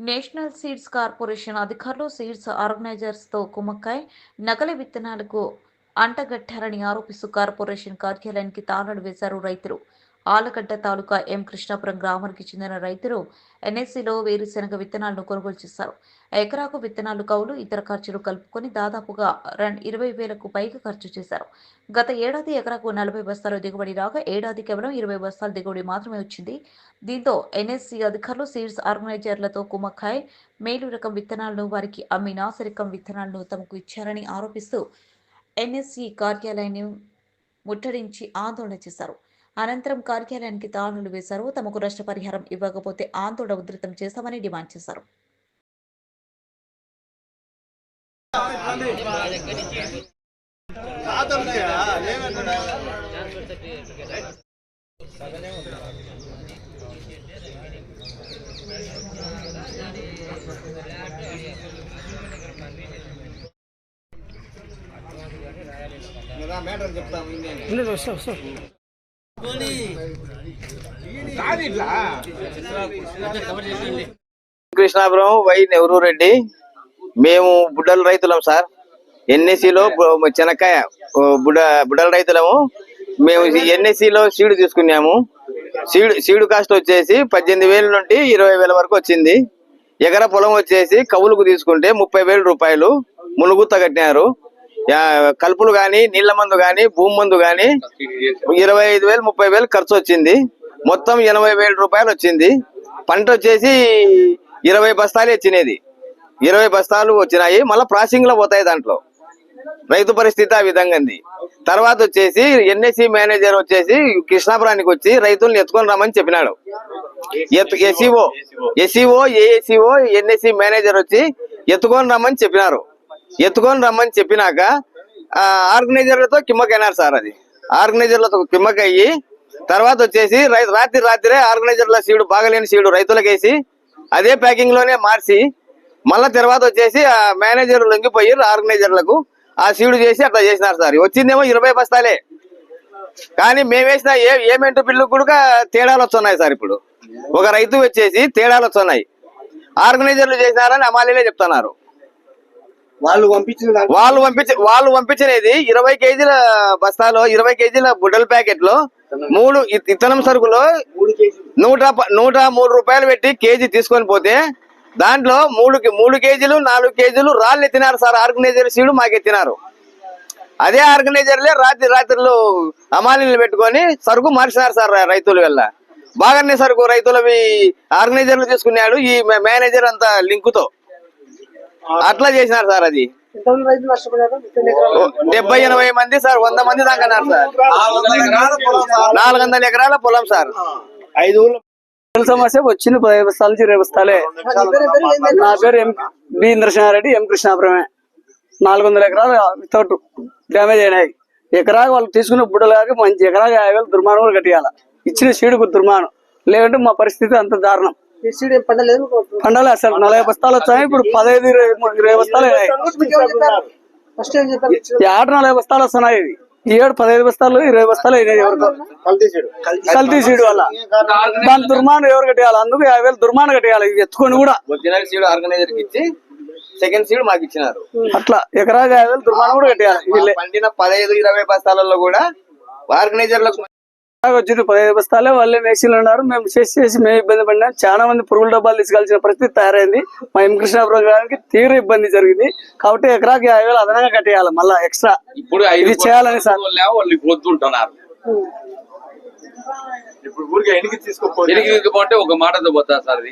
National seeds corporation అధికారులు seeds ఆర్గనైజర్స్తో కుమ్మక్కై నకిలీ విత్తనాలకు అంటగట్టారని ఆరోపిస్తూ కార్పొరేషన్ కార్యాలయానికి తాళాలు వేశారు రైతులు. ఆలగడ్డ తాలూకా ఎం. కృష్ణాపురం గ్రామానికి చెందిన రైతులు ఎన్ఎస్సిలో వేరుశెనగ విత్తనాలను కొనుగోలు చేశారు. ఎకరాకు విత్తనాలు, కౌలు, ఇతర ఖర్చులు కలుపుకొని దాదాపుగా 20,000కు పైగా ఖర్చు చేశారు. గత ఏడాది ఎకరాకు 40 బస్తాలు దిగుబడి రాగా ఏడాది కేవలం 20 బస్తాల దిగుబడి మాత్రమే వచ్చింది. దీంతో ఎన్ఎస్సి అధికారులు సీడ్స్ ఆర్గనైజర్లతో కుమ్మక్కై మేలు రకం విత్తనాలను వారికి అమ్మి నాసిరకం విత్తనాలను తమకు ఇచ్చారని ఆరోపిస్తూ ఎన్ఎస్సి కార్యాలయాన్ని ముట్టడించి ఆందోళన చేశారు. అనంతరం కార్యాలయానికి తాళాలు వేశారు. తమకు నష్టపరిహారం ఇవ్వకపోతే ఆందోళన ఉధృతం చేస్తామని డిమాండ్ చేశారు. కృష్ణాపురం వై నెహ్రూ రెడ్డి. మేము బుడ్డల రైతులం సార్. ఎన్ఎస్సిలో చెనక్కాయ బుడ్డల రైతులము. మేము ఎన్ఎస్సిలో సీడు తీసుకున్నాము. సీడు కాస్ట్ వచ్చేసి 18,000 నుండి 20,000 వరకు వచ్చింది. ఎకరా పొలం వచ్చేసి కవులకు తీసుకుంటే 30,000 రూపాయలు మునుగుత్త కట్టినారు. కలుపులు గాని, నీళ్ల మందు గాని, భూమి మందు గాని 25,000 30,000 ఖర్చు వచ్చింది. మొత్తం 80,000 రూపాయలు వచ్చింది. పంట వచ్చేసి 20 బస్తాలు వచ్చినది. 20 బస్తాలు వచ్చినాయి. మళ్ళీ ప్రాసెసింగ్ లో పోతాయి. దాంట్లో రైతు పరిస్థితి ఆ విధంగా ఉంది. తర్వాత వచ్చేసి ఎన్ఎస్సి మేనేజర్ వచ్చేసి కృష్ణాపురానికి వచ్చి రైతులను ఎత్తుకొని రమ్మని చెప్పినాడు. ఎస్ఈఓ ఏఎస్ఈఓ ఎన్ఎస్సి మేనేజర్ వచ్చి ఎత్తుకొని రమ్మని చెప్పినారు. ఎత్తుకొని రమ్మని చెప్పినాక ఆర్గనైజర్లతో కిమ్మకైనారు సార్. అది ఆర్గనైజర్లతో కిమ్మకయ్యి తర్వాత వచ్చేసి రాత్రే ఆర్గనైజర్ల సీడు బాగలేని సీడు రైతులకేసి అదే ప్యాకింగ్ లోనే మార్చి మళ్ళా తర్వాత వచ్చేసి ఆ మేనేజర్ లొంగిపోయి ఆర్గనైజర్లకు ఆ సీడు చేసి అట్లా చేసినారు సార్. వచ్చిందేమో 20 బస్తాలే, కానీ మేము వేసిన ఏమెంటు బిల్లు కూడా తేడాలు వస్తున్నాయి సార్. ఇప్పుడు ఒక రైతు వచ్చేసి తేడాలు వస్తున్నాయి. ఆర్గనైజర్లు చేసినారని అమాలీలే చెప్తున్నారు. వాళ్ళు పంపించినది 20 కేజీల బస్తాలో 20 కేజీల బుడ్డల ప్యాకెట్ లో 3 ఇత్తనం సరుకులో 103 రూపాయలు పెట్టి కేజీ తీసుకొని పోతే దాంట్లో 3 కేజీలు 4 కేజీలు రాళ్ళు ఎత్తినారు సార్. ఆర్గనైజర్ సీడు మాకు ఎత్తినారు. అదే ఆర్గనైజర్లే రాత్రులు అమాలీలు పెట్టుకొని సరుకు మార్చినారు సార్. రైతుల వల్ల బాగానే సరుకు రైతులవి ఆర్గనైజర్లు తీసుకున్నాడు ఈ మేనేజర్ అంత లింకుతో అట్లా చేసినారు సార్. అది 70-80 మంది సార్, 100 మంది దాకా అన్నారు సార్. 400 ఎకరాల పొలం సార్. 5 ఊళ్ళ సమస్య వచ్చింది. 15 బస్తాల నుంచి 20 బస్తాలే. నా పేరు బి నరసింహారెడ్డి, ఎం. కృష్ణాపురమే. 400 ఎకరాలు వితౌట్ డ్యామేజ్ అయినాయి. ఎకరాకు వాళ్ళు తీసుకున్న బుడ్డలాగా మంచి ఎకరాకి 50,000 దుర్మానం కూడా కట్టియాల. ఇచ్చిన సీడుకు దుర్మానం లేదంటే మా పరిస్థితి అంత దారుణం. పండలే అసలు 40 బస్తాలు వచ్చాయి. ఇప్పుడు 15-20 బస్తాలు అయినాయి. 40 బస్తాలు వస్తున్నాయి. ఈ ఏడు 15 బస్తాలు 20 బస్తాలు అయినాయి. ఎవరికో కల్తీ సీడు వల్ల దాని దుర్మానం ఎవరు కట్టేయాలి? అందుకు 50,000 దుర్మానం కట్టేయాలి. ఎత్తుకొని కూడా ఒరిజినల్ సీడ్ ఆర్గనైజర్ కి ఇచ్చి సెకండ్ సీడ్ మాకు ఇచ్చినారు. అట్లా ఎకరాకి 50,000 దుర్మానం కూడా కట్టేయాలి. పండిన 15-20 బస్తాలలో కూడా ఆర్గనైజర్లకు వచ్చింది 15 బస్తాలే. వాళ్ళే మేసీలు ఉన్నారు. మేము చేసి మేము ఇబ్బంది పడినాం. చాలా మంది పురుగుల డబ్బాలు తీసుకెళ్లాల్సిన పరిస్థితి తయారైంది. మా ఎం. కృష్ణాపురం గారికి తీవ్ర ఇబ్బంది జరిగింది. కాబట్టి ఎకరాకి 50,000 అదనంగా కట్టేయాలి. మళ్ళా ఎక్స్ట్రా ఇప్పుడు ఇది చేయాలని సార్ వద్దుంటున్నారు. ఇప్పుడు ఊరికి ఎనికి తీసుకోపోతే ఒక మాటతో పోతా సార్.